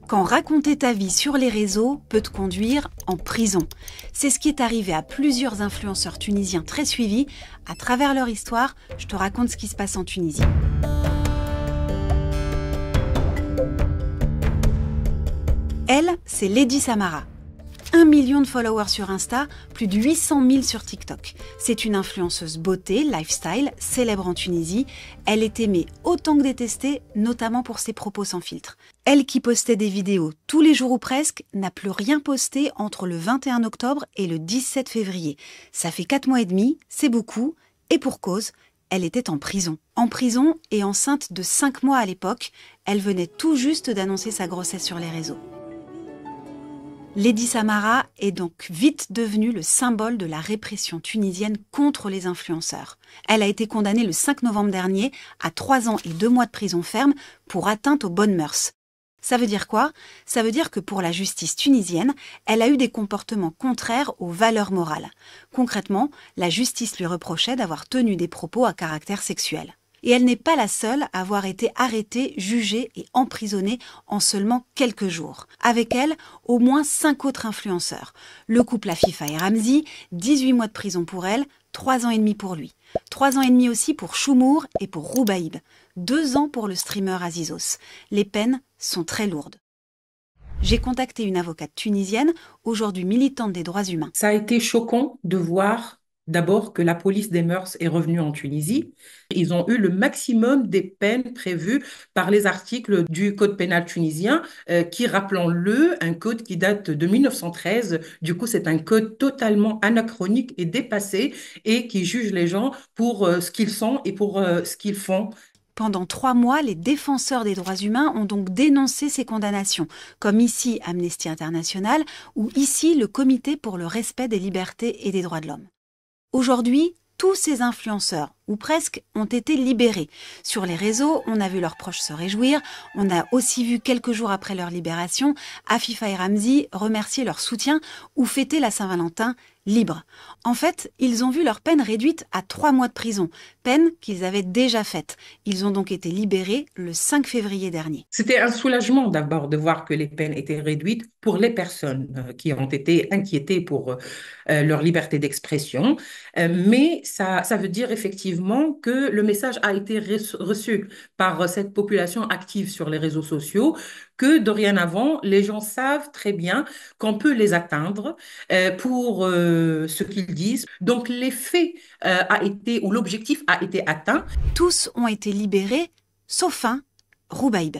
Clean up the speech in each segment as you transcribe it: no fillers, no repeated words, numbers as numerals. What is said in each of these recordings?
Quand raconter ta vie sur les réseaux peut te conduire en prison. C'est ce qui est arrivé à plusieurs influenceurs tunisiens très suivis. À travers leur histoire, je te raconte ce qui se passe en Tunisie. Elle, c'est Lady Samara. 1 million de followers sur Insta, plus de 800 000 sur TikTok. C'est une influenceuse beauté, lifestyle, célèbre en Tunisie. Elle est aimée autant que détestée, notamment pour ses propos sans filtre. Elle qui postait des vidéos tous les jours ou presque, n'a plus rien posté entre le 21 octobre et le 17 février. Ça fait 4 mois et demi, c'est beaucoup, et pour cause, elle était en prison. En prison et enceinte de 5 mois à l'époque, elle venait tout juste d'annoncer sa grossesse sur les réseaux. Lady Samara est donc vite devenue le symbole de la répression tunisienne contre les influenceurs. Elle a été condamnée le 5 novembre dernier à 3 ans et 2 mois de prison ferme pour atteinte aux bonnes mœurs. Ça veut dire quoi? Ça veut dire que pour la justice tunisienne, elle a eu des comportements contraires aux valeurs morales. Concrètement, la justice lui reprochait d'avoir tenu des propos à caractère sexuel. Et elle n'est pas la seule à avoir été arrêtée, jugée et emprisonnée en seulement quelques jours. Avec elle, au moins 5 autres influenceurs. Le couple Afifa et Ramzi, 18 mois de prison pour elle, 3 ans et demi pour lui. 3 ans et demi aussi pour Choumour et pour Roubaïb. 2 ans pour le streamer Azizos. Les peines sont très lourdes. J'ai contacté une avocate tunisienne, aujourd'hui militante des droits humains. Ça a été choquant de voir d'abord que la police des mœurs est revenue en Tunisie. Ils ont eu le maximum des peines prévues par les articles du Code pénal tunisien, qui, rappelons-le, un code qui date de 1913. Du coup, c'est un code totalement anachronique et dépassé et qui juge les gens pour ce qu'ils sont et pour ce qu'ils font. Pendant 3 mois, les défenseurs des droits humains ont donc dénoncé ces condamnations, comme ici Amnesty International ou ici le Comité pour le respect des libertés et des droits de l'homme. Aujourd'hui, tous ces influenceurs, ou presque, ont été libérés. Sur les réseaux, on a vu leurs proches se réjouir, on a aussi vu quelques jours après leur libération, Afifa et Ramzi remercier leur soutien ou fêter la Saint-Valentin libres. En fait, ils ont vu leur peine réduite à 3 mois de prison, peine qu'ils avaient déjà faite. Ils ont donc été libérés le 5 février dernier. C'était un soulagement d'abord de voir que les peines étaient réduites pour les personnes qui ont été inquiétées pour leur liberté d'expression. Mais ça veut dire effectivement que le message a été reçu par cette population active sur les réseaux sociaux, que dorénavant, les gens savent très bien qu'on peut les atteindre pour ce qu'ils disent. Donc l'effet a été, ou l'objectif a été atteint. Tous ont été libérés, sauf un, Roubaïb.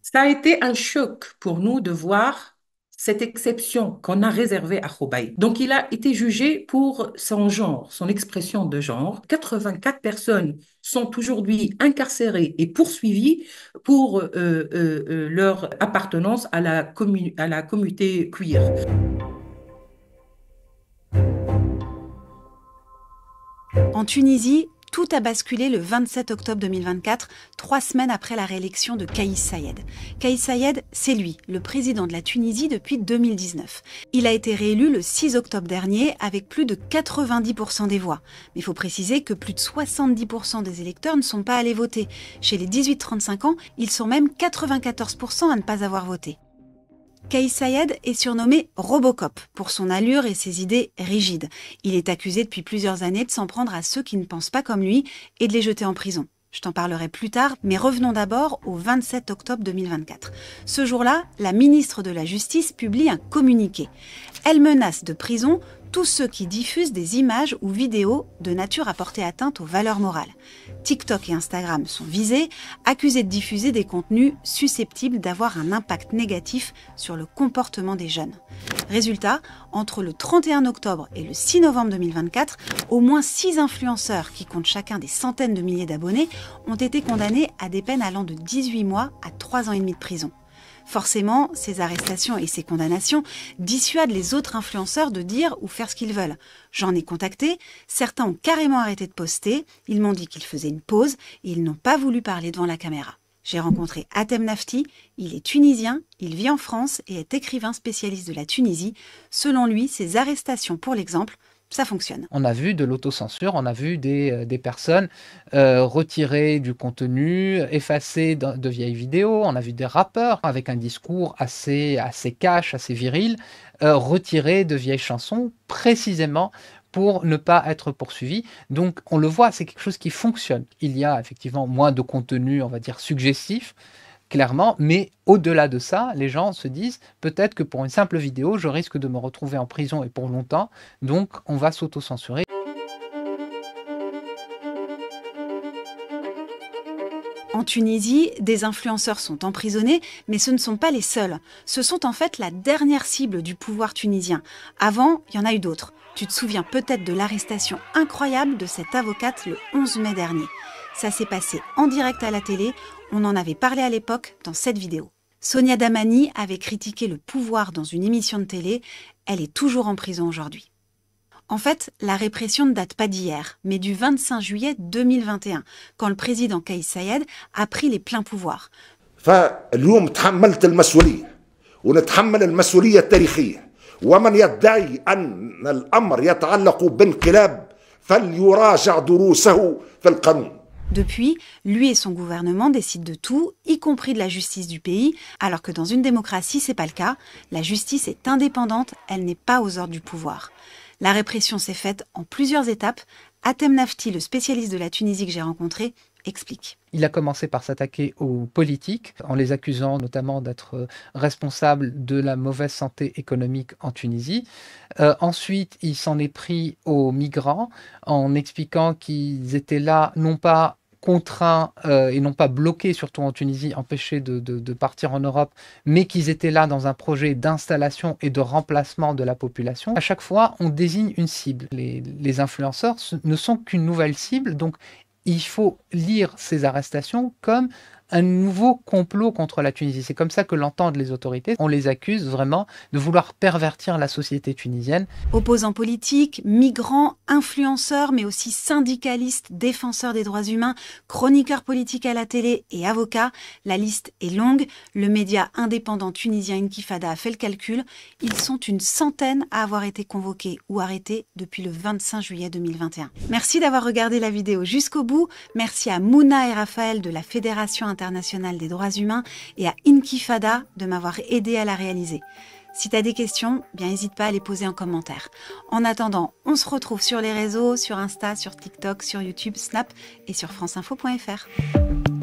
Ça a été un choc pour nous de voir cette exception qu'on a réservée à Roubaïb. Donc, il a été jugé pour son genre, son expression de genre. 84 personnes sont aujourd'hui incarcérées et poursuivies pour leur appartenance à la communauté queer. En Tunisie, tout a basculé le 27 octobre 2024, 3 semaines après la réélection de Kais Saied. Kais Saied, c'est lui, le président de la Tunisie depuis 2019. Il a été réélu le 6 octobre dernier avec plus de 90% des voix. Mais il faut préciser que plus de 70% des électeurs ne sont pas allés voter. Chez les 18-35 ans, ils sont même 94% à ne pas avoir voté. Kais Saied est surnommé Robocop pour son allure et ses idées rigides. Il est accusé depuis plusieurs années de s'en prendre à ceux qui ne pensent pas comme lui et de les jeter en prison. Je t'en parlerai plus tard, mais revenons d'abord au 27 octobre 2024. Ce jour-là, la ministre de la Justice publie un communiqué. Elle menace de prison tous ceux qui diffusent des images ou vidéos de nature à porter atteinte aux valeurs morales. TikTok et Instagram sont visés, accusés de diffuser des contenus susceptibles d'avoir un impact négatif sur le comportement des jeunes. Résultat, entre le 31 octobre et le 6 novembre 2024, au moins 6 influenceurs qui comptent chacun des centaines de milliers d'abonnés ont été condamnés à des peines allant de 18 mois à 3 ans et demi de prison. Forcément, ces arrestations et ces condamnations dissuadent les autres influenceurs de dire ou faire ce qu'ils veulent. J'en ai contacté, certains ont carrément arrêté de poster, ils m'ont dit qu'ils faisaient une pause et ils n'ont pas voulu parler devant la caméra. J'ai rencontré Atem Nafti, il est tunisien, il vit en France et est écrivain spécialiste de la Tunisie. Selon lui, ces arrestations, pour l'exemple, ça fonctionne. On a vu de l'autocensure, on a vu des personnes retirer du contenu, effacer de vieilles vidéos, on a vu des rappeurs avec un discours assez cash, assez viril, retirer de vieilles chansons précisément pour ne pas être poursuivi. Donc on le voit, c'est quelque chose qui fonctionne. Il y a effectivement moins de contenu, on va dire, suggestif, clairement, mais au-delà de ça, les gens se disent peut-être que pour une simple vidéo, je risque de me retrouver en prison et pour longtemps, donc on va s'auto-censurer. En Tunisie, des influenceurs sont emprisonnés, mais ce ne sont pas les seuls. Ce sont en fait la dernière cible du pouvoir tunisien. Avant, il y en a eu d'autres. Tu te souviens peut-être de l'arrestation incroyable de cette avocate le 11 mai dernier. Ça s'est passé en direct à la télé, on en avait parlé à l'époque dans cette vidéo. Sonia Damani avait critiqué le pouvoir dans une émission de télé, elle est toujours en prison aujourd'hui. En fait, la répression ne date pas d'hier, mais du 25 juillet 2021, quand le président Kais Saied a pris les pleins pouvoirs. فاليوم تحملت المسؤولية ونتحمل المسؤولية التاريخية ومن يدعي أن الأمر يتعلق بانقلاب فليراجع دروسه في القانون. Depuis, lui et son gouvernement décident de tout, y compris de la justice du pays, alors que dans une démocratie, c'est pas le cas. La justice est indépendante, elle n'est pas aux ordres du pouvoir. La répression s'est faite en plusieurs étapes. Atem Nafti, le spécialiste de la Tunisie que j'ai rencontré, explique. Il a commencé par s'attaquer aux politiques, en les accusant notamment d'être responsables de la mauvaise santé économique en Tunisie. Ensuite, il s'en est pris aux migrants, en expliquant qu'ils étaient là non pas contraints et non pas bloqués, surtout en Tunisie, empêchés de partir en Europe, mais qu'ils étaient là dans un projet d'installation et de remplacement de la population. À chaque fois, on désigne une cible. Les influenceurs ne sont qu'une nouvelle cible, donc il faut lire ces arrestations comme un nouveau complot contre la Tunisie. C'est comme ça que l'entendent les autorités. On les accuse vraiment de vouloir pervertir la société tunisienne. Opposants politiques, migrants, influenceurs, mais aussi syndicalistes, défenseurs des droits humains, chroniqueurs politiques à la télé et avocats, la liste est longue. Le média indépendant tunisien Inkifada a fait le calcul. Ils sont une centaine à avoir été convoqués ou arrêtés depuis le 25 juillet 2021. Merci d'avoir regardé la vidéo jusqu'au bout. Merci à Mouna et Raphaël de la Fédération internationale des droits humains et à Inkifada de m'avoir aidé à la réaliser. Si tu as des questions, bien n'hésite pas à les poser en commentaire. En attendant, on se retrouve sur les réseaux, sur Insta, sur TikTok, sur YouTube, Snap et sur franceinfo.fr.